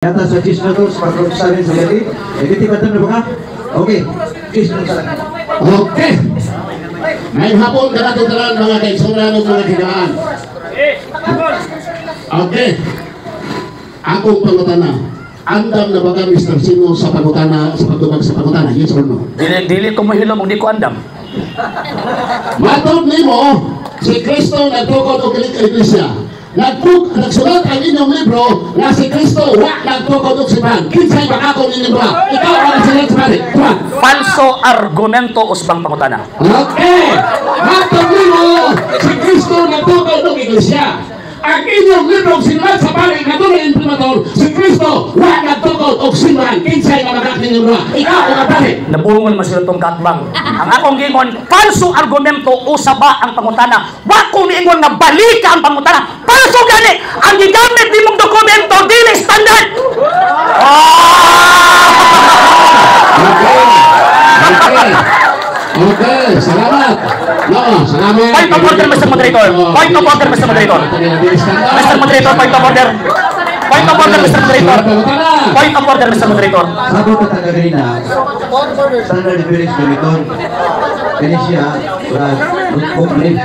Yata sa Chisnatos, pag-sabi sa gali, tibatan na ba ka? Okay, Chisnatos lang. Okay. May hapon kanatutunan mga kaigsunan ng mga kinaan. Okay. Akong pangutana. Andam na ba ka, Mr. Sino, sa pangutana, sa pagdumag sa pangutana? Yes or no? Dili ko mahilom, hindi ko andam. Matod nimo, si Kristo nagtukod og iglesia. Nagsulat ang inyong libro na si Kristo wa nagtukod og simbahan. Kinsay makakon inyong libro? Ikaw ang silat sa balik. Falso argumento usbang pangutana. Okay. Matod nimo, si Kristo nagtukod og iglesia. Ang inyong libro sinulat sa balik na tunay imprimatur, si Kristo wa nagtukod og simbahan. Kinsay makakon inyong libro? Ikaw ang balik. Nabungon masila tong katbang. Ang akong gingon, falso argumento usaba ang pangutana. Wa ko niingon nga balika ang pangutana. Falso gani. Ang gigamit nimong dokumento dili standard. Okay, salamat. No, salamat. Point of order, Mr. Moderator. Point of order, Mr. Moderator. Mr. Moderator, point of order. Point of order, Mr. Moderator. Point of order, Mr. Moderator. Sabi ko taga ganina, standard difference gamiton. Kani siya, complete.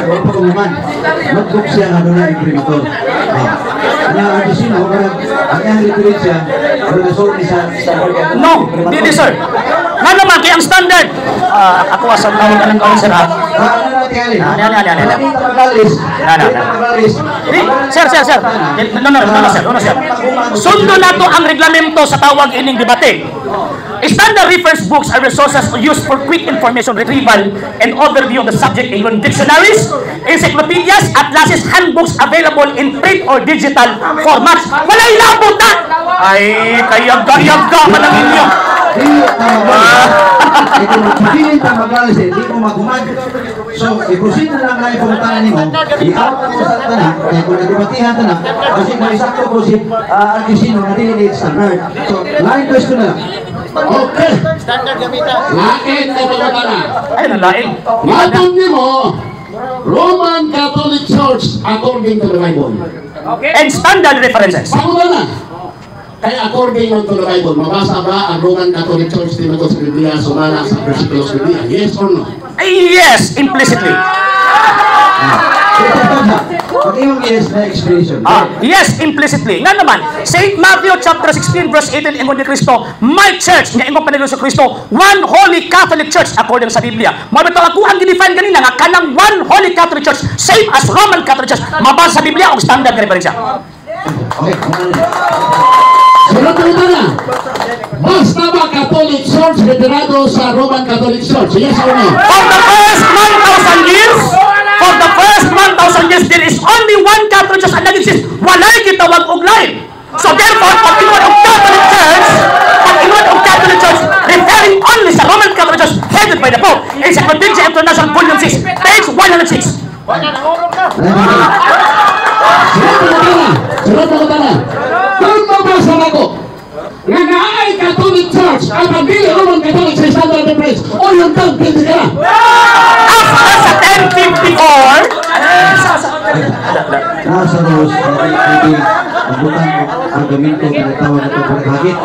Huwag pa kumuman. Notebook siya nga doon ang imprimatur. Na ang sino, ang iyang difference siya, ang nasolve sa standard. No, hindi sir. Nga naman, kaya ang standard. Ako asal na huwag anong gawin sir ha. Sir. No, sir. Sundo na to ang reglamento sa tawag ining debate. Standard refers books are resources used for quick information retrieval and overview of the subject, including dictionaries, encyclopedias, atlases, handbooks available in print or digital formats. Wala ilabot na! Ay, kayag-ka man ang inyo. Hindi ka mag-alis hindi mo mag-umag. So, ipusin na lang na ipuntahan mo, i-out mo sa tanak, kaya kung nagibatihan tanak, kasi marisakto ko si Artisino na dili standard. So, lain question na lang. Okay. Standard gamitan. Lain na pagkatana. Ay, nalain. Matod nimo, Roman Catholic Church according to the Bible. Okay. And standard references. Pangutana. Kaya according to the Bible, mabasa ba ang Roman Catholic Church tinagod sa Biblia, sumala sa versikulos sa Biblia? Yes or no? Yes, implicitly. Pag-iwang yes na explanation. Yes, implicitly. Nga naman, St. Matthew chapter 16 verse 18 ingon ni Kristo, my church, nga ingong paniglo sa Kristo, one holy Catholic church according sa Biblia. Mabito ako ang gidefine kanina nga kanang one holy Catholic church, same as Roman Catholic church. Mabasa sa Biblia og standard nga referensya. Okay, sunod na. Basta ba Catholic Church retirado sa Roman Catholic Church? Yes or no? For the first 1,000 years, there is only one Catholic church and nag-exist. Walay gitawag og lain. So therefore, pag ingon og Catholic Church, referring only sa Roman Catholic Church headed by the Pope. Encyclopedia International Volume 6, page 106. Sunod na. Kung mabasa na ko, nga naay Catholic Church ang pagdili Roman Catholic sa standard reference, o yung tang pindi ka na. After sa 1054, nasa Diyos, hindi magbutang argumento na tawag ito paghagit.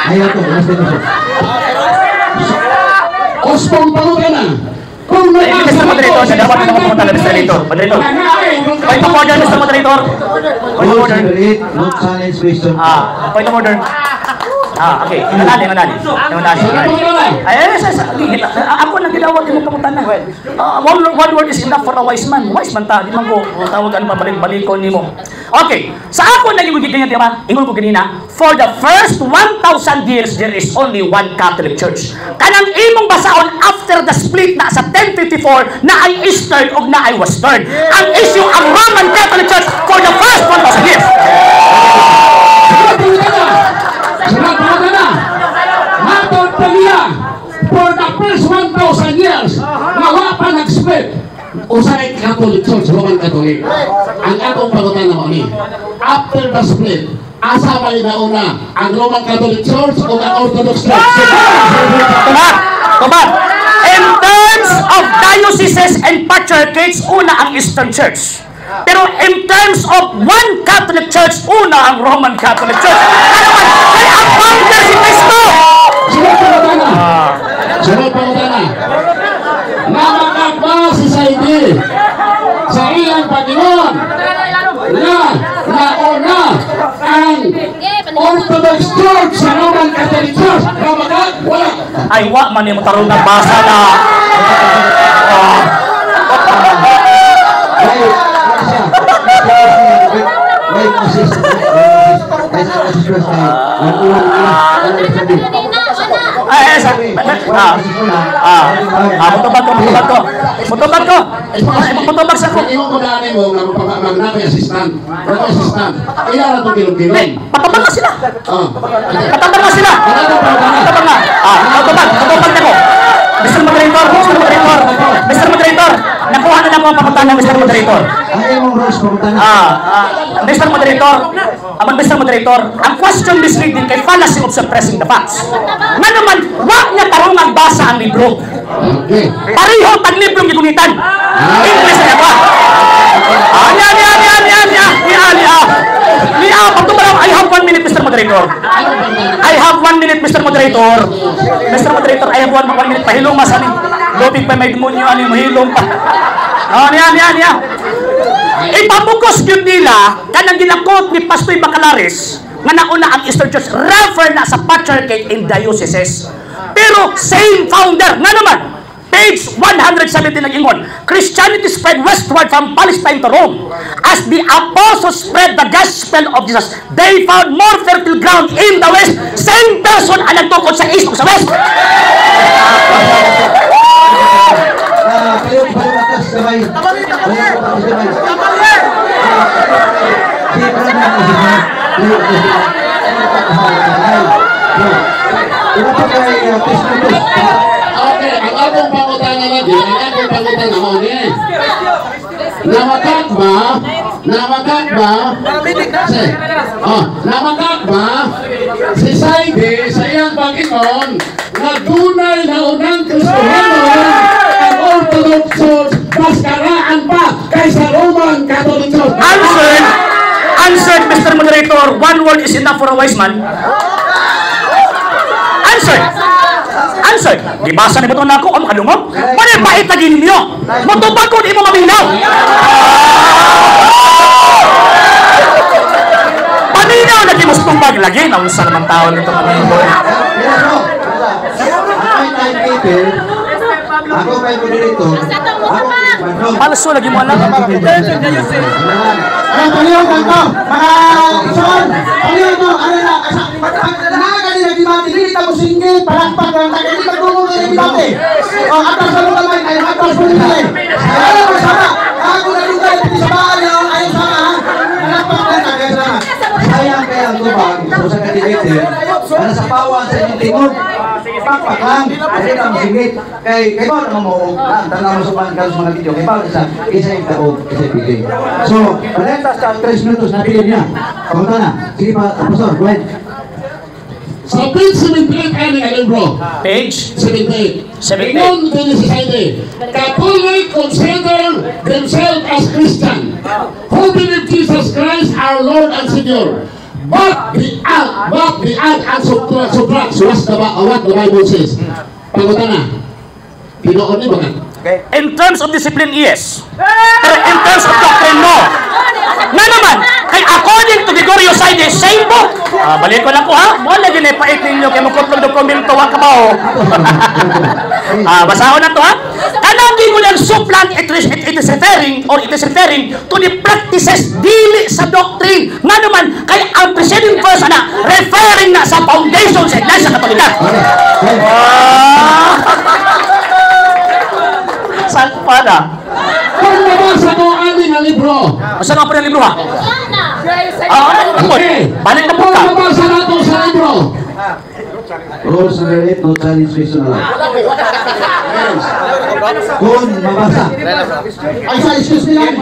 Ayaw ito, nasa Diyos. Ospong pangutana. Kung may Mr. Moderator, sa dapat ng mga pumunta na Mr. Moderator. Point of order, Mr. Moderator. Point of order. No challenge question. Point of order. Okay. Inanali. Ay, ako nang gidawag yung pumunta na. One word is enough for a wise man. Wise man ta, di man ko tawag ano mabalik-balikon nimo. Okay. Sa ako naging ganyan, di ba? Ingon ko ganina, for the first 1,000 years, there is only one Catholic Church. Kanang imong basaon after the split na sa 1054 na ay Eastern o na ay Western. Ang issue ang Roman Catholic Church for the first 1,000 years. Matod pagila for the first 1,000 years nawa pa nag-split usay Catholic Church, Roman Catholic. Ang akong pangutana mo ni, after the split, asa ba nauna ang Roman Catholic Church o ang Orthodox Church? Tumat! In terms terms of dioceses and patriarchates, una ang Eastern Church. Pero in terms of one Catholic Church, una ang Roman Catholic Church. Kaya ang founder si Cristo. Sunod pa na. Namakakba si Saidi sa iyang Panginoon na nauna ang Orthodox Church sa Roman Catholic Church. Namakak, wala. Ay, wa man yung tarong nagbasa na. Mutubag sa ko. Iyong kunanin mo, magnapay assistant. Ilan na itong kilong-kilong. Patubag na sila. Patubag na sila. Patubag na. Patubag na ko. Mr. Moderator, Mr. Moderator, nakuha na po ang papuntahan ng Mr. Moderator. Ayaw mong rules papuntahan. Mr. Moderator, ang question misleading kay fallacy of suppressing the facts. Nga naman, wag niya tarong magbasa ang libro. Okay. Pareho taglibrong gigunitan. English na ba? I have 1 minute, Mr. Moderator. I have 1 minute, Mr. Moderator. Mr. Moderator, I have 1 minute. Pahilong mas aning. Lobig pa may demonyo, aning mahilong pa. Ipabukos yun nila, kanang ginakot ni Pastoy Bacalares, nga nauna ang Eastern Church, refer na sa patriarchate in dioceses. Pero same founder, nga naman, page 170 nag-ingon, Christianity spread westward from Palestine to Rome. As the apostles spread the gospel of Jesus, they found more fertile ground in the west. Same person ang nagtukod sa east o sa west. Kayo batas sabay. Okay, ang akong pangutangan lagi, namakak ba si Saidi sa iyang Panginoon na dunay na unang Kristohano ang Orthodox Church mas karaan pa kaysa Roman Catholic Church? Answered, Mr. Moderator. One word is enough for a wise man. Answered. Di basa ni Baton ako, makadungog? Mali ba itagin ninyo? Matubag ko, di mo maminaw. Paminaw na di mo tumbag lagi. Naunsa naman tao nito mga ito. Ako kay moderator. Palso lagi mo alam. Paliw kanto, mga ison, paliw to, ano na, nakakali na gimati, hindi ka mo singgit, palakpak lang, hindi ka gumong na gimati. O, atas sa mga kamay, ay atas mo nila eh. Ayaw mo sama, ako na lugar, hindi sa bahay, ayaw sama ha, palakpak lang, kaya salamat. Sayang kaya ang tubag, so sa katibitin, ano sa pawan sa inyong tingog, pakpak lang, kasi na masingit. Kay ba naman mo, tanaw mo sa mga video, kay ba isa yung taog, isa yung piling. So, palentas ka 3 minutos na piling niya. Pamunta na. Sige pa, Pastor, go ahead. Sa page 78 ani ang libro. Page 78. 78. Ingon din si Saidi. Catholic consider themselves as Christian who believe Jesus Christ our Lord and Savior. But the act and subtracts what the Bible says. Pangutan na. Pinoon ni ba? In terms of discipline, yes. Pero in terms of doctrine, no. Nga naman, kay according to Gregorio Saide, same book. Balik ko lang po ha. Wala din ipait ninyo kay magkutlong dokumento wa ka ba o. Basahon na to ha. Kanang di mo lang suplant, it is referring to the practices dili sa doctrine. Nga naman, kay ang preceding verse na referring na sa foundation sa Iglesia Katolika. Saan pa na? Kung nabasa mo amin ang libro. Saan nga po ng libro ha? Okay. Balik na po Kung ka. nabasa nato sa libro. Rules number 8, no challenge question na lang. kung mabasa. Ay, sa excuse me lang.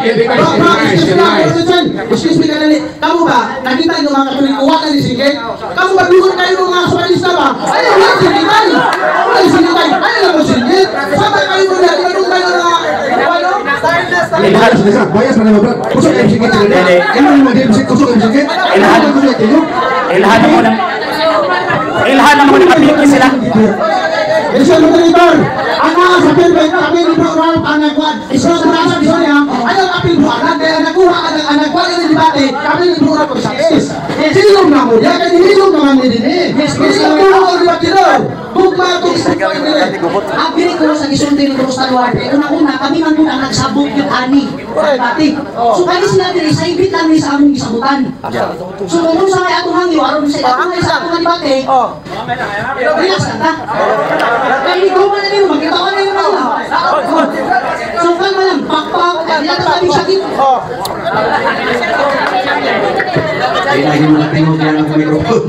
Excuse me ka dali. Kamu ba, nakita niyo mga Katoliko, wala ni Singgit? Kamu ba, dugon kayo mga somalista ba? Ano yung Singgitay? Ano yung Singgitay? Ano lang yung Singgit? Sama kayo mo na, tinanong kayo na, ano? Bayas na naman, bro. Kusok kayo sikit sila. Ano naman din, kusok kayo sikit? Ilhan mo ng kapiliki sila. Mr. Moderator, ang mga sa Pilbay, kami ni Bro Ralph ang nagwad. Isang nasa gusto niya, ayaw kapil mo, kaya nakuha ang nagwad ng debate, kami ni Bro Ralph ang success. Silong na mo, yan, kaya nilong naman ni din eh. Silong na mo, di ba kinor? Bugma, Ang pinig ko sa gisulti ni Cruz Taluarte, una-una, kami man muna nagsabot yung ani. Pati. So, kaya sila din, sa ibit lang sa among gisabutan. So, kung sa may atong hangyo, aron sa atong debate, relax lang ka. Kaya hindi ko man na nyo, magkitawa na yung mga. So, kalma lang, pakpak, nila tabi sakit. Ay, lagi mo na tinutyan ng mikrofon.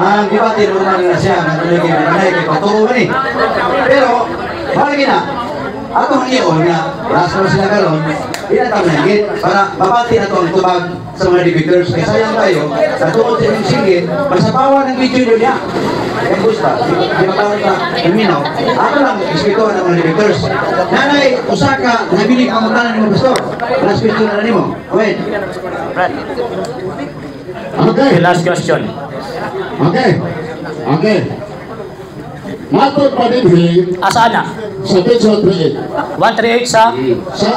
Ang debate, normal na siya. Kaya patuloy man eh. Pero, malagi na. Ato ang iyon nga, nasa sila karon, pinatang na higit para mapati na ito ang tubag sa mga debaters. Kaya sayang tayo, natungkol sa inyong singgit, masapawa ng video nyo niya. Kaya gusto, di matawag na terminaw. Ako lang, ispituan ng mga debaters. Nanay, usaka, nabili ka ang tanan ni mo, Pastor. Last question na rin mo. Wait. Okay. Last question. Okay. Matod pa din Asaan na? sa page 138. 138 sa... Sa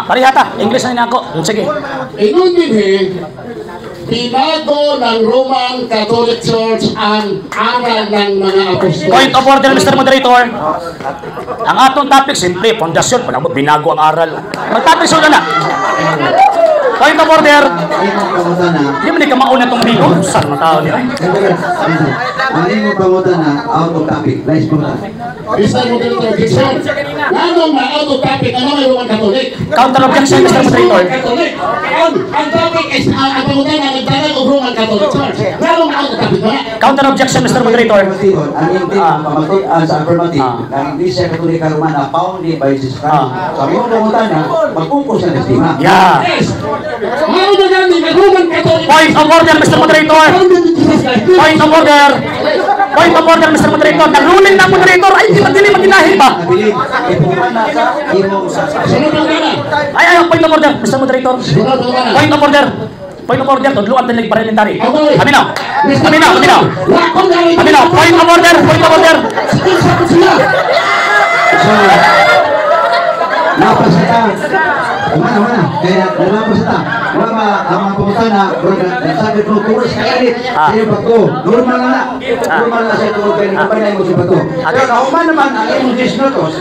Parihata. English na ako. Sige. ingon din tinago ng Roman Catholic Church ang aral ng mga apostol. Point of order, Mr. Moderator. Ang atong topic, simple, pundasyon. Wala mo, binago ang aral. Mag-topic na. Point of order. Hindi mo ka mauna itong bigo. Saan mga tao niya? Ang imo pangutan na out of topic. Nice pangutan. Mr. Moderator, Gibson, lalong na out of topic ang mga Roman Catholic. Counter objection, Mr. Moderator. Catholic. Ang topic is ang pangutan na nagtanong ng Roman Catholic Church. Lalong na out of topic. Counter objection, Mr. Moderator. Ang hindi sa affirmative, ang Iglesia Katolika Romana founded by Jesus Christ. Sabi mo pangutan na, mag-focus na destima. Yeah. Yes. Ano na namin ang Roman Catholic? Point of order, Mr. Moderator. Point of order. Point of order, Mr. Moderator. Nag-ruling na, Moderator. Ay, hindi magdili, magdinahin ba? Nabilib, ipuman na sa imong sa Sunod ang gana. Ay, point of order, Mr. Moderator. Sunod ang gana. Point of order. Point of order. Tudluan din ng parliamentary. Aminaw. Aminaw. Point of order. Point of order. So, napasata. Mana. Kaya napasata. Mga ang mga pumunta na, sabi ko, tulos kainit. Sa'yo pa ko. Normal na. Normal na sa'yo tulog kayo. Kapag mo siya pa ko. Pero kauman naman, ang imong disnotos.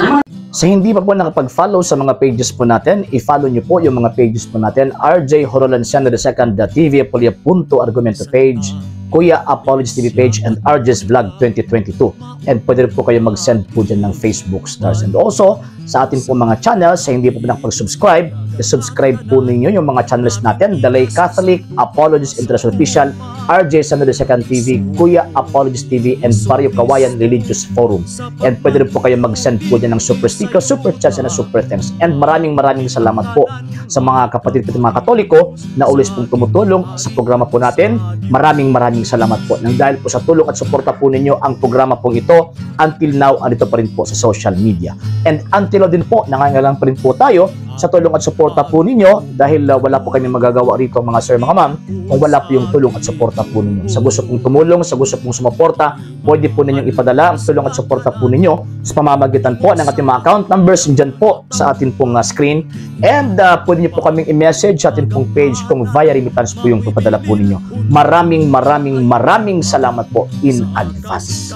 Sa hindi pa po nakapag-follow sa mga pages po natin, i-follow nyo po yung mga pages po natin, RJ Horolanciano II, TV Apolia Punto Argumento page, Kuya Apologies TV page, and RJ's Vlog 2022. And pwede rin po kayo mag-send po dyan ng Facebook stars. And also, sa atin po mga channels, sa hindi po nakapag-subscribe, i-subscribe po ninyo yung mga channels natin, The Lay Catholic, Apologies International Official, RJ Sano II TV, Kuya Apologies TV, and Barrio Kawayan Religious Forum. And pwede rin po kayo mag-send po dyan ng super sticker, super chats, and super thanks. And maraming salamat po sa mga kapatid at mga Katoliko na ulis pong tumutulong sa programa po natin. Maraming salamat po. Nang dahil po sa tulong at suporta po ninyo, ang programa pong ito, until now, andito pa rin po sa social media. And until now din po, nangangailangan pa rin po tayo sa tulong at suporta po ninyo dahil wala po kami magagawa rito mga sir, mga ma'am, kung wala po yung tulong at suporta po ninyo. Sa gusto pong tumulong, sa gusto pong sumuporta, pwede po ninyong ipadala ang tulong at suporta po ninyo sa pamamagitan po ng ating mga account numbers dyan po sa ating pong screen. And pwede nyo po kaming i-message sa ating pong page kung via remittance po yung papadala po ninyo. Maraming salamat po in advance.